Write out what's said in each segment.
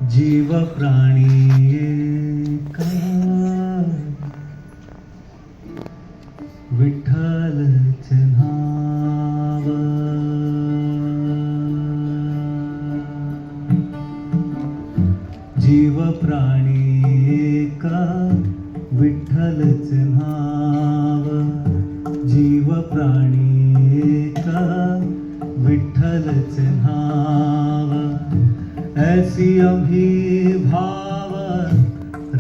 जीव प्राणी एका विठ्ठलच नाव जीव प्राणी एका विठ्ठलच नाव जीव प्राणी एका विठ्ठलच नाव ऐसी अभिभाव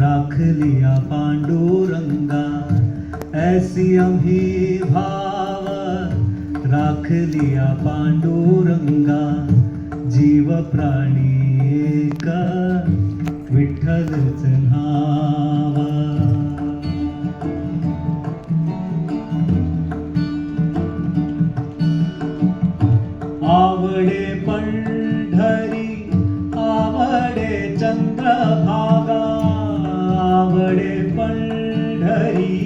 राखलिया पांडुरंगा ऐसी अभिभाव राखलिया पांडुरंगा जीव प्राणी एका विठ्ठलच नाव आवडे पंढरी आवडे चंद्रभागा आवडे पंढरी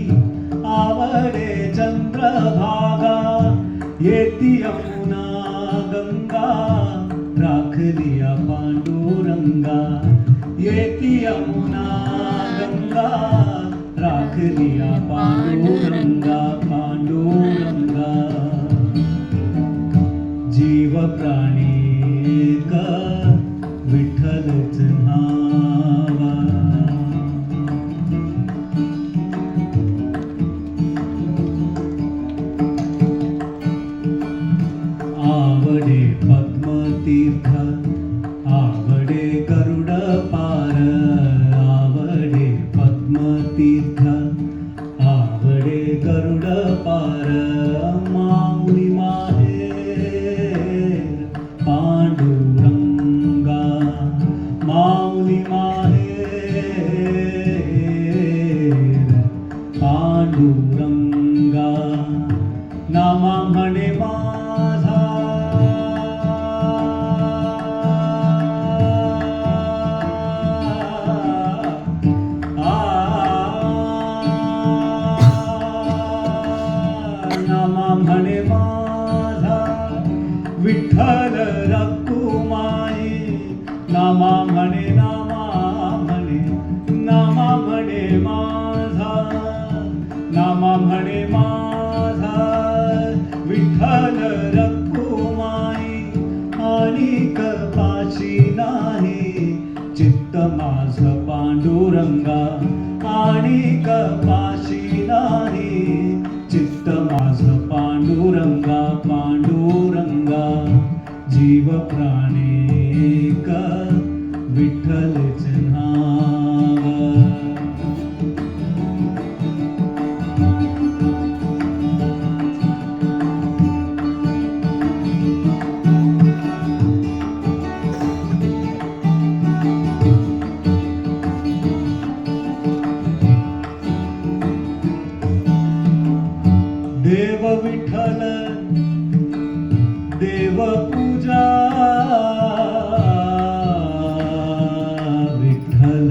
आवडे चंद्रभागा येती यमुना गंगा राखलिया पांडुरंगा येती यमुना गंगा राखलिया पांडुरंगा पांडुरंगा जीव प्राणी एका विठ्ठलच नावा आवडे पद्मतीर्थ आवडे गरुड पार आवडे पद्मतीर्थ आवडे गरुड पार माऊली माहेर पांडुरंगा माऊली माहेर पांडुरंगा नामा म्हणे माझा नामा म्हणे माझा विठ्ठल रखुमाई नामा म्हणे माझा नामा म्हणे माझा विठ्ठल रखुमाई आणि कपाशी नाही चित्त माझ पांडुरंगा आणि कपाशी नाही चित्त माझ पांडुरंगा पांडुरंगा जीव प्राणी एका विठ्ठलच नाव देव विठ्ठल देव पूजा विठ्ठल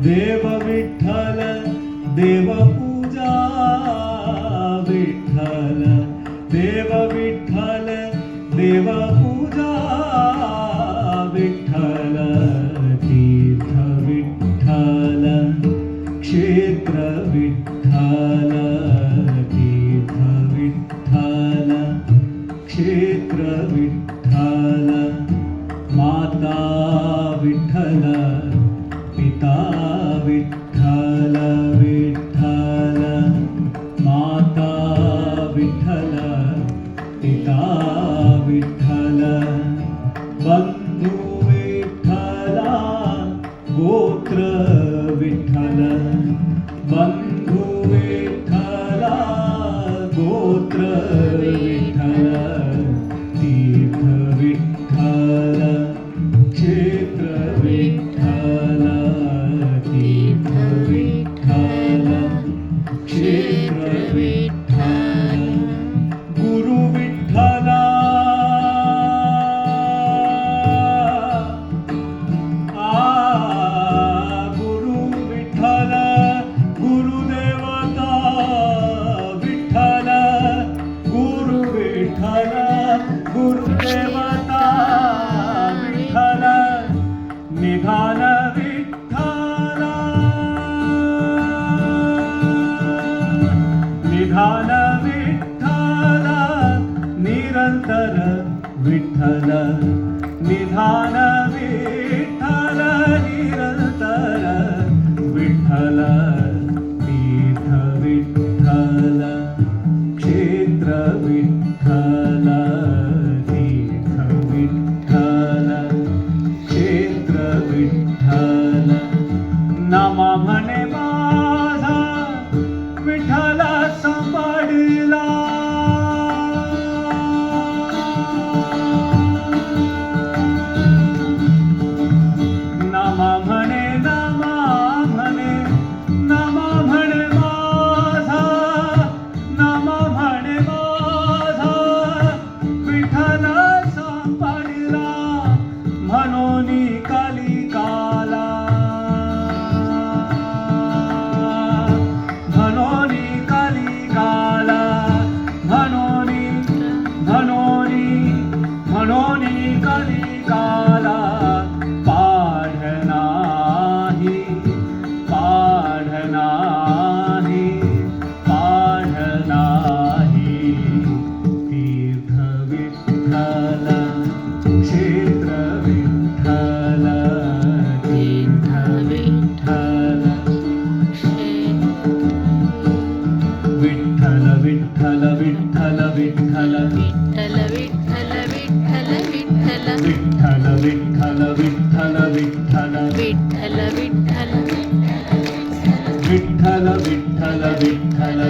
देव विठ्ठल देव पूजा विठ्ठल देव विठ्ठल देव पूजा विठ्ठल तीर्थ विठ्ठल क्षेत्र विठ्ठल तीर्थ विठ्ठल क्षेत्र विठ्ठल माता विठ्ठल पिता विठ्ठल विठ्ठल माता विठ्ठल पिता विठ्ठल बंधू विठ्ठला गोत्र विठ्ठल बंधू विठ्ठला गोत्र विठ्ठल तीर्थ विठ्ठल क्षेत्र विठ्ठल तीर्थ विठ्ठल क्षेत्र विठ्ठल गुरु विठ्ठला निरंतर विठ्ठल निधान विठ्ठल निरंतर विठ्ठल तीर्थ विठ्ठल क्षेत्र विठ्ठल तीर्थ विठ्ठल क्षेत्र विठ्ठल नामा म्हणे माझा विठ्ठल सांभाळला नामा म्हणे नामा म्हणे माझा नामा म्हणे माझा विठ्ठल सांभाळला म्हणून कालिकाला म्हणून कलिकाला पाढ नाही तीर्थ विठ्ठल क्षेत्र विठ्ठल तीर्थ विठ्ठल विठ्ठल विठ्ठल विठ्ठल विठ्ठल विठ्ठल विठ्ठल विठ्ठल विठ्ठल विठ्ठल विठ्ठल विठ्ठल विठ्ठल विठ्ठल विठ्ठल विठ्ठल विठ्ठल